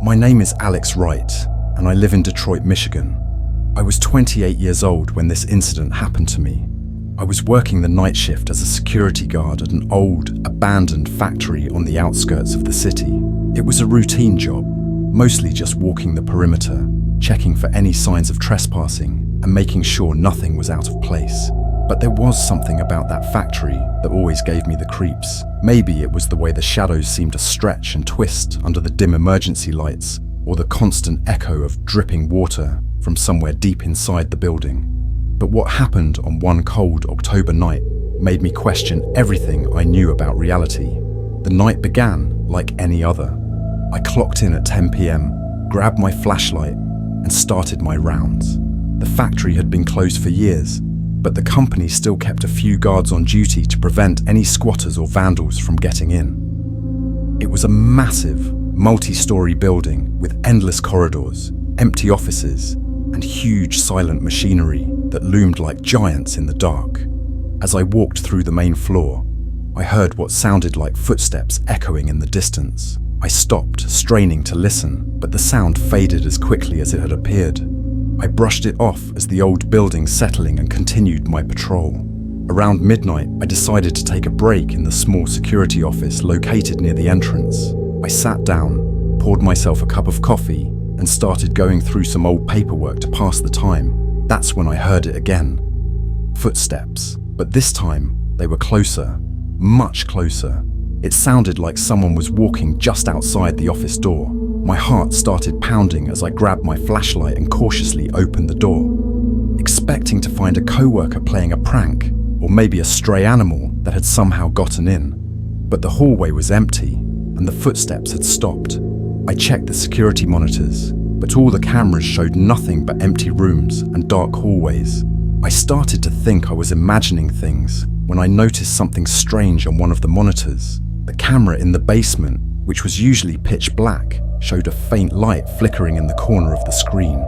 My name is Alex Wright, and I live in Detroit, Michigan. I was 28 years old when this incident happened to me. I was working the night shift as a security guard at an old, abandoned factory on the outskirts of the city. It was a routine job, mostly just walking the perimeter, checking for any signs of trespassing, and making sure nothing was out of place. But there was something about that factory that always gave me the creeps. Maybe it was the way the shadows seemed to stretch and twist under the dim emergency lights, or the constant echo of dripping water from somewhere deep inside the building. But what happened on one cold October night made me question everything I knew about reality. The night began like any other. I clocked in at 10 p.m, grabbed my flashlight, and started my rounds. The factory had been closed for years, but the company still kept a few guards on duty to prevent any squatters or vandals from getting in. It was a massive, multi-story building with endless corridors, empty offices, and huge silent machinery that loomed like giants in the dark. As I walked through the main floor, I heard what sounded like footsteps echoing in the distance. I stopped, straining to listen, but the sound faded as quickly as it had appeared. I brushed it off as the old building settling and continued my patrol. Around midnight, I decided to take a break in the small security office located near the entrance. I sat down, poured myself a cup of coffee, and started going through some old paperwork to pass the time. That's when I heard it again. Footsteps, but this time they were closer, much closer. It sounded like someone was walking just outside the office door. My heart started pounding as I grabbed my flashlight and cautiously opened the door, expecting to find a coworker playing a prank, or maybe a stray animal that had somehow gotten in. But the hallway was empty, and the footsteps had stopped. I checked the security monitors, but all the cameras showed nothing but empty rooms and dark hallways. I started to think I was imagining things when I noticed something strange on one of the monitors. The camera in the basement, which was usually pitch black, showed a faint light flickering in the corner of the screen.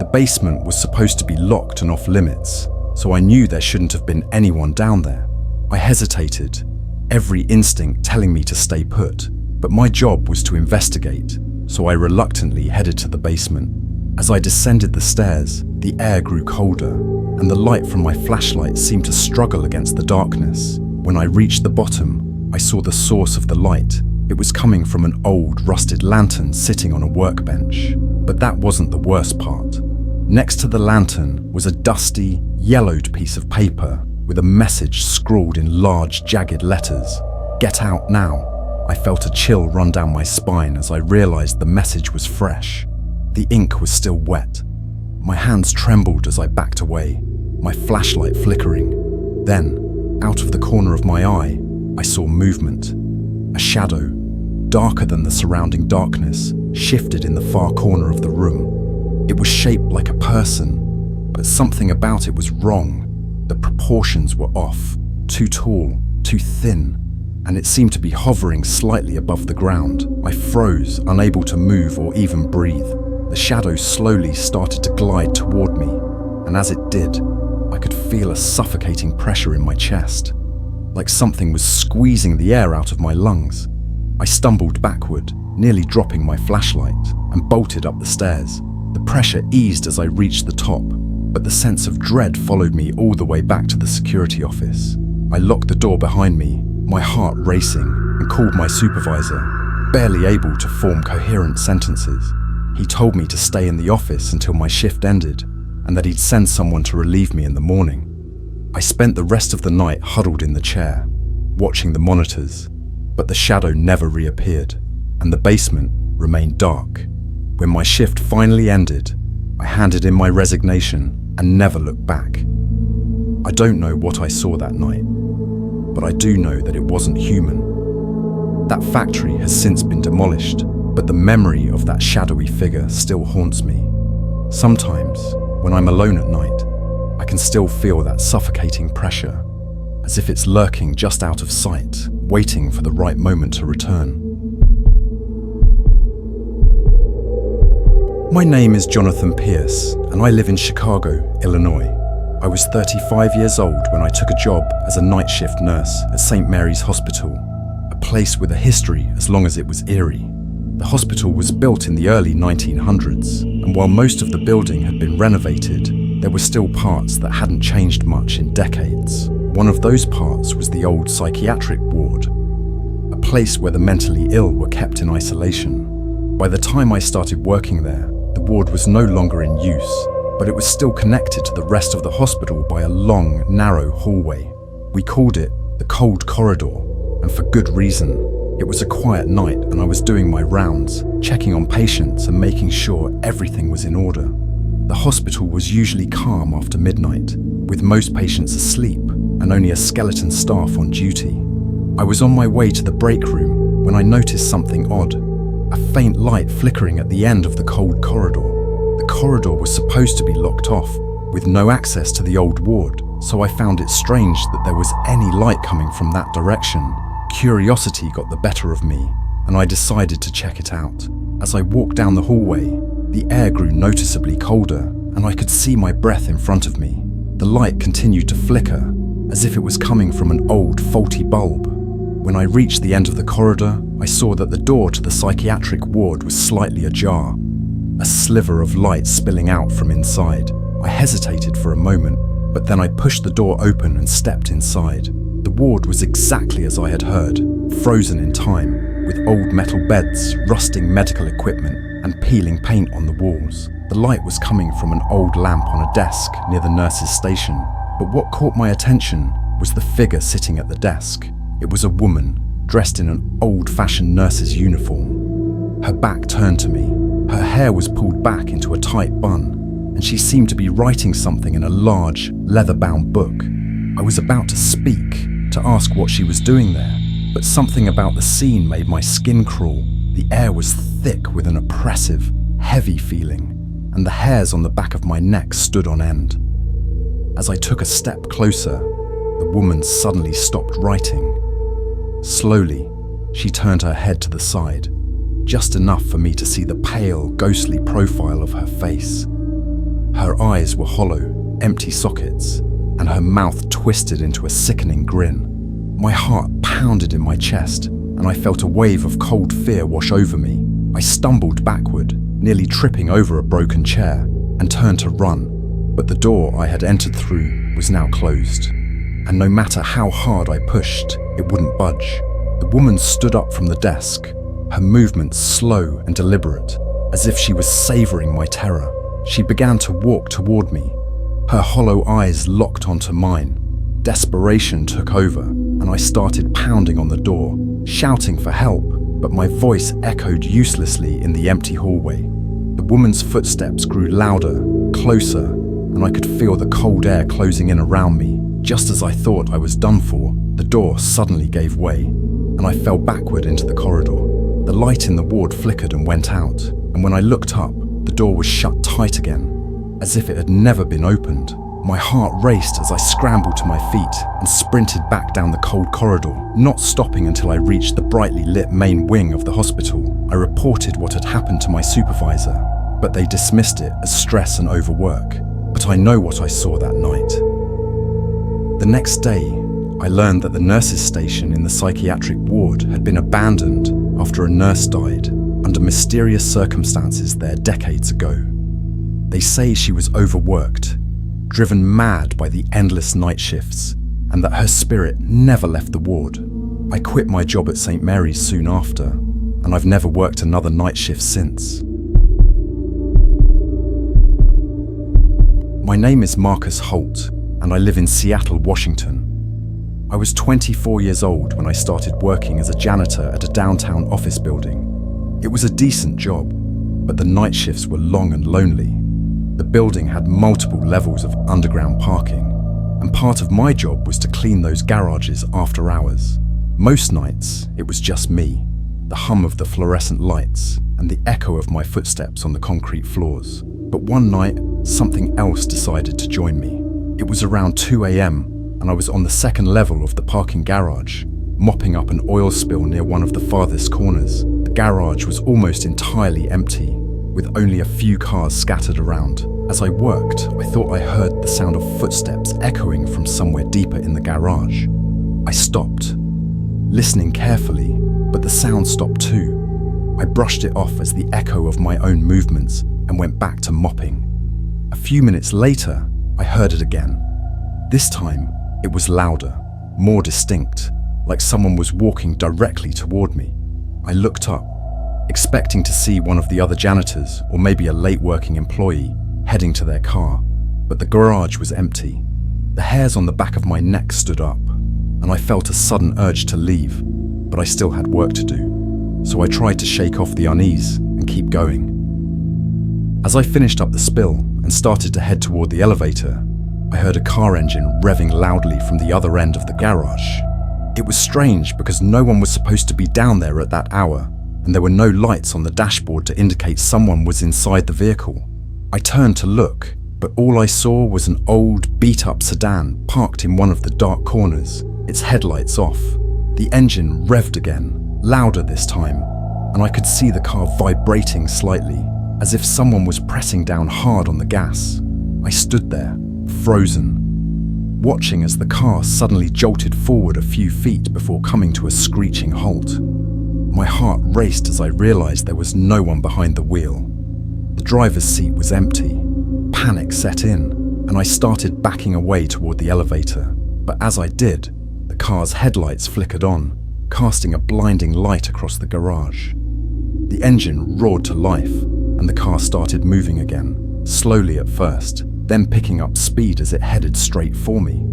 The basement was supposed to be locked and off limits, so I knew there shouldn't have been anyone down there. I hesitated, every instinct telling me to stay put, but my job was to investigate, so I reluctantly headed to the basement. As I descended the stairs, the air grew colder, and the light from my flashlight seemed to struggle against the darkness. When I reached the bottom, I saw the source of the light. It was coming from an old, rusted lantern sitting on a workbench. But that wasn't the worst part. Next to the lantern was a dusty, yellowed piece of paper with a message scrawled in large, jagged letters. "Get out now." I felt a chill run down my spine as I realized the message was fresh. The ink was still wet. My hands trembled as I backed away, my flashlight flickering. Then, out of the corner of my eye, I saw movement. A shadow, darker than the surrounding darkness, shifted in the far corner of the room. It was shaped like a person, but something about it was wrong. The proportions were off, too tall, too thin, and it seemed to be hovering slightly above the ground. I froze, unable to move or even breathe. The shadow slowly started to glide toward me, and as it did, I could feel a suffocating pressure in my chest, like something was squeezing the air out of my lungs. I stumbled backward, nearly dropping my flashlight, and bolted up the stairs. The pressure eased as I reached the top, but the sense of dread followed me all the way back to the security office. I locked the door behind me, my heart racing, and called my supervisor, barely able to form coherent sentences. He told me to stay in the office until my shift ended, and that he'd send someone to relieve me in the morning. I spent the rest of the night huddled in the chair, watching the monitors, but the shadow never reappeared, and the basement remained dark. When my shift finally ended, I handed in my resignation and never looked back. I don't know what I saw that night, but I do know that it wasn't human. That factory has since been demolished, but the memory of that shadowy figure still haunts me. Sometimes, when I'm alone at night, I can still feel that suffocating pressure, as if it's lurking just out of sight, waiting for the right moment to return. My name is Jonathan Pierce, and I live in Chicago, Illinois. I was 35 years old when I took a job as a night shift nurse at St. Mary's Hospital, a place with a history as long as it was eerie. The hospital was built in the early 1900s, and while most of the building had been renovated, there were still parts that hadn't changed much in decades. One of those parts was the old psychiatric ward, a place where the mentally ill were kept in isolation. By the time I started working there, the ward was no longer in use, but it was still connected to the rest of the hospital by a long, narrow hallway. We called it the cold corridor, and for good reason. It was a quiet night and I was doing my rounds, checking on patients and making sure everything was in order. The hospital was usually calm after midnight, with most patients asleep and only a skeleton staff on duty. I was on my way to the break room when I noticed something odd, a faint light flickering at the end of the cold corridor. The corridor was supposed to be locked off, with no access to the old ward, so I found it strange that there was any light coming from that direction. Curiosity got the better of me, and I decided to check it out. As I walked down the hallway, the air grew noticeably colder, and I could see my breath in front of me. The light continued to flicker, as if it was coming from an old, faulty bulb. When I reached the end of the corridor, I saw that the door to the psychiatric ward was slightly ajar, a sliver of light spilling out from inside. I hesitated for a moment, but then I pushed the door open and stepped inside. The ward was exactly as I had heard, frozen in time, with old metal beds, rusting medical equipment, and peeling paint on the walls. The light was coming from an old lamp on a desk near the nurse's station, but what caught my attention was the figure sitting at the desk. It was a woman, dressed in an old-fashioned nurse's uniform. Her back turned to me, her hair was pulled back into a tight bun, and she seemed to be writing something in a large, leather-bound book. I was about to speak, to ask what she was doing there, but something about the scene made my skin crawl. The air was thick with an oppressive, heavy feeling, and the hairs on the back of my neck stood on end. As I took a step closer, the woman suddenly stopped writing. Slowly, she turned her head to the side, just enough for me to see the pale, ghostly profile of her face. Her eyes were hollow, empty sockets, and her mouth twisted into a sickening grin. My heart pounded in my chest, and I felt a wave of cold fear wash over me. I stumbled backward, nearly tripping over a broken chair, and turned to run, but the door I had entered through was now closed, and no matter how hard I pushed, it wouldn't budge. The woman stood up from the desk, her movements slow and deliberate, as if she was savoring my terror. She began to walk toward me, her hollow eyes locked onto mine. Desperation took over, and I started pounding on the door, shouting for help, but my voice echoed uselessly in the empty hallway. The woman's footsteps grew louder, closer, and I could feel the cold air closing in around me. Just as I thought I was done for, the door suddenly gave way, and I fell backward into the corridor. The light in the ward flickered and went out, and when I looked up, the door was shut tight again, as if it had never been opened. My heart raced as I scrambled to my feet and sprinted back down the cold corridor, not stopping until I reached the brightly lit main wing of the hospital. I reported what had happened to my supervisor, but they dismissed it as stress and overwork. But I know what I saw that night. The next day, I learned that the nurses' station in the psychiatric ward had been abandoned after a nurse died under mysterious circumstances there decades ago. They say she was overworked, driven mad by the endless night shifts, and that her spirit never left the ward. I quit my job at St. Mary's soon after, and I've never worked another night shift since. My name is Marcus Holt, and I live in Seattle, Washington. I was 24 years old when I started working as a janitor at a downtown office building. It was a decent job, but the night shifts were long and lonely. The building had multiple levels of underground parking, and part of my job was to clean those garages after hours. Most nights, it was just me, the hum of the fluorescent lights, and the echo of my footsteps on the concrete floors. But one night, something else decided to join me. It was around 2 a.m., and I was on the second level of the parking garage, mopping up an oil spill near one of the farthest corners. The garage was almost entirely empty, with only a few cars scattered around. As I worked, I thought I heard the sound of footsteps echoing from somewhere deeper in the garage. I stopped, listening carefully, but the sound stopped too. I brushed it off as the echo of my own movements and went back to mopping. A few minutes later, I heard it again. This time, it was louder, more distinct, like someone was walking directly toward me. I looked up, expecting to see one of the other janitors or maybe a late-working employee heading to their car, but the garage was empty. The hairs on the back of my neck stood up, and I felt a sudden urge to leave, but I still had work to do, so I tried to shake off the unease and keep going. As I finished up the spill and started to head toward the elevator, I heard a car engine revving loudly from the other end of the garage. It was strange because no one was supposed to be down there at that hour, and there were no lights on the dashboard to indicate someone was inside the vehicle. I turned to look, but all I saw was an old, beat-up sedan parked in one of the dark corners, its headlights off. The engine revved again, louder this time, and I could see the car vibrating slightly, as if someone was pressing down hard on the gas. I stood there, frozen, watching as the car suddenly jolted forward a few feet before coming to a screeching halt. My heart raced as I realized there was no one behind the wheel. The driver's seat was empty. Panic set in, and I started backing away toward the elevator. But as I did, the car's headlights flickered on, casting a blinding light across the garage. The engine roared to life, and the car started moving again, slowly at first, then picking up speed as it headed straight for me.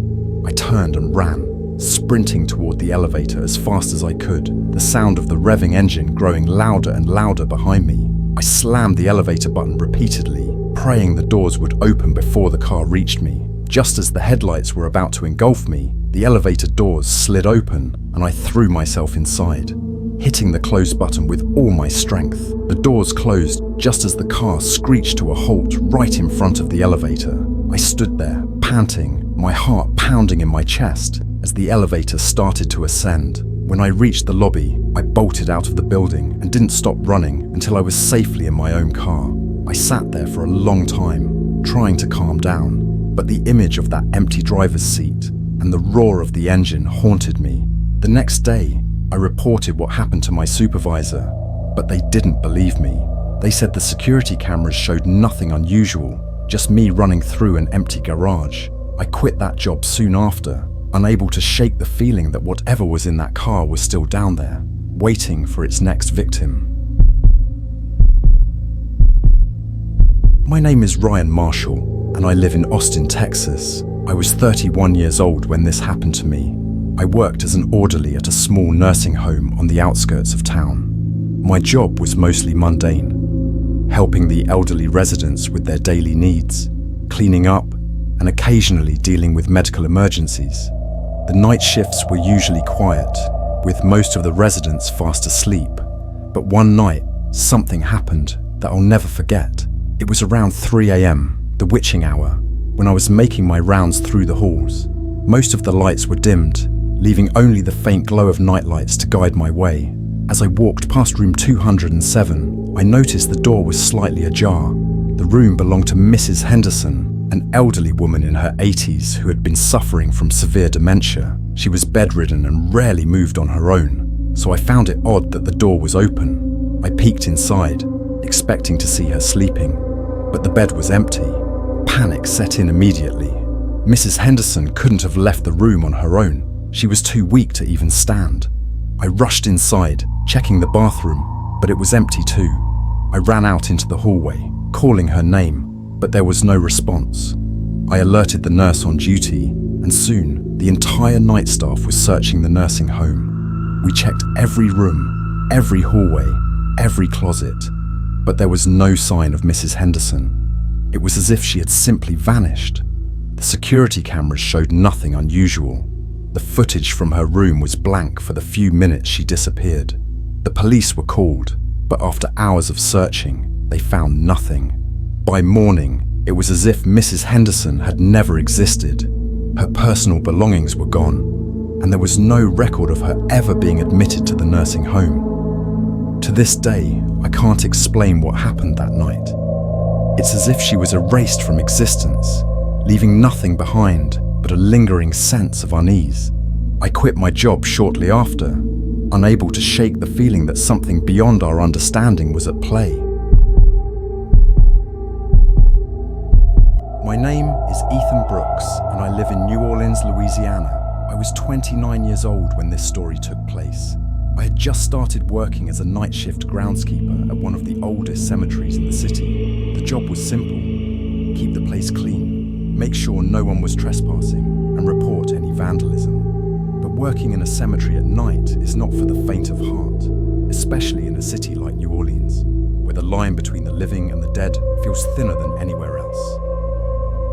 I turned and ran, sprinting toward the elevator as fast as I could, the sound of the revving engine growing louder and louder behind me. I slammed the elevator button repeatedly, praying the doors would open before the car reached me. Just as the headlights were about to engulf me, the elevator doors slid open and I threw myself inside, hitting the close button with all my strength. The doors closed just as the car screeched to a halt right in front of the elevator. I stood there, panting, my heart pounding in my chest as the elevator started to ascend. When I reached the lobby, I bolted out of the building and didn't stop running until I was safely in my own car. I sat there for a long time, trying to calm down, but the image of that empty driver's seat and the roar of the engine haunted me. The next day, I reported what happened to my supervisor, but they didn't believe me. They said the security cameras showed nothing unusual, just me running through an empty garage. I quit that job soon after, unable to shake the feeling that whatever was in that car was still down there, waiting for its next victim. My name is Ryan Marshall, and I live in Austin, Texas. I was 31 years old when this happened to me. I worked as an orderly at a small nursing home on the outskirts of town. My job was mostly mundane, helping the elderly residents with their daily needs, cleaning up, and occasionally dealing with medical emergencies. The night shifts were usually quiet, with most of the residents fast asleep. But one night, something happened that I'll never forget. It was around 3 a.m., the witching hour, when I was making my rounds through the halls. Most of the lights were dimmed, leaving only the faint glow of nightlights to guide my way. As I walked past room 207, I noticed the door was slightly ajar. The room belonged to Mrs. Henderson, an elderly woman in her 80s who had been suffering from severe dementia. She was bedridden and rarely moved on her own, so I found it odd that the door was open. I peeked inside, expecting to see her sleeping, but the bed was empty. Panic set in immediately. Mrs. Henderson couldn't have left the room on her own. She was too weak to even stand. I rushed inside, checking the bathroom, but it was empty too. I ran out into the hallway, calling her name, but there was no response. I alerted the nurse on duty, and soon the entire night staff was searching the nursing home. We checked every room, every hallway, every closet, but there was no sign of Mrs. Henderson. It was as if she had simply vanished. The security cameras showed nothing unusual. The footage from her room was blank for the few minutes she disappeared. The police were called, but after hours of searching, they found nothing. By morning, it was as if Mrs. Henderson had never existed. Her personal belongings were gone, and there was no record of her ever being admitted to the nursing home. To this day, I can't explain what happened that night. It's as if she was erased from existence, leaving nothing behind but a lingering sense of unease. I quit my job shortly after, unable to shake the feeling that something beyond our understanding was at play. My name is Ethan Brooks, and I live in New Orleans, Louisiana. I was 29 years old when this story took place. I had just started working as a night shift groundskeeper at one of the oldest cemeteries in the city. The job was simple: keep the place clean, make sure no one was trespassing, and report any vandalism. But working in a cemetery at night is not for the faint of heart, especially in a city like New Orleans, where the line between the living and the dead feels thinner than anywhere else.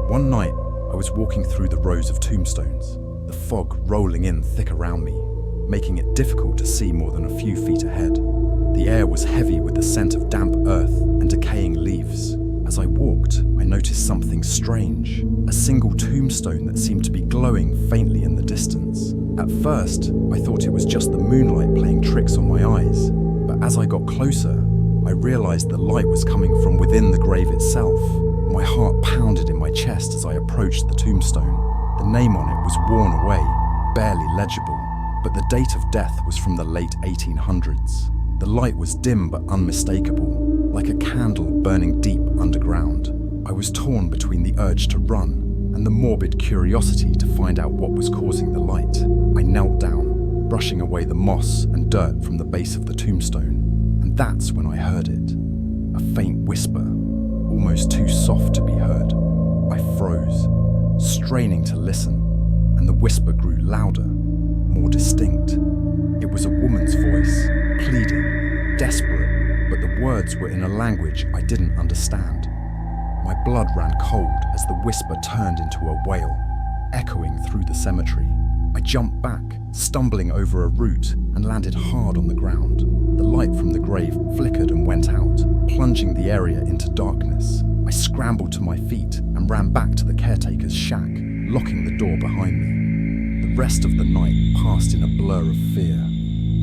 One night, I was walking through the rows of tombstones, the fog rolling in thick around me, making it difficult to see more than a few feet ahead. The air was heavy with the scent of damp earth and decaying leaves. As I walked, I noticed something strange, a single tombstone that seemed to be glowing faintly in the distance. At first, I thought it was just the moonlight playing tricks on my eyes, but as I got closer, I realized the light was coming from within the grave itself. My heart pounded in my chest as I approached the tombstone. The name on it was worn away, barely legible, but the date of death was from the late 1800s. The light was dim but unmistakable, like a candle burning deep underground. I was torn between the urge to run and the morbid curiosity to find out what was causing the light. I knelt down, brushing away the moss and dirt from the base of the tombstone, and that's when I heard it. A faint whisper, almost too soft to be heard. I froze, straining to listen, and the whisper grew louder, more distinct. It was a woman's voice, pleading, desperate, but the words were in a language I didn't understand. My blood ran cold as the whisper turned into a wail, echoing through the cemetery. I jumped back, stumbling over a root, and landed hard on the ground. The light from the grave flickered and went out, plunging the area into darkness. I scrambled to my feet and ran back to the caretaker's shack, locking the door behind me. The rest of the night passed in a blur of fear,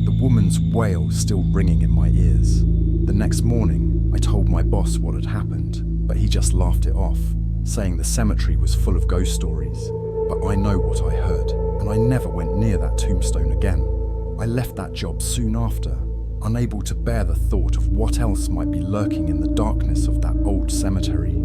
the woman's wail still ringing in my ears. The next morning, I told my boss what had happened, but he just laughed it off, saying the cemetery was full of ghost stories. But I know what I heard, and I never went near that tombstone again. I left that job soon after, unable to bear the thought of what else might be lurking in the darkness of that old cemetery.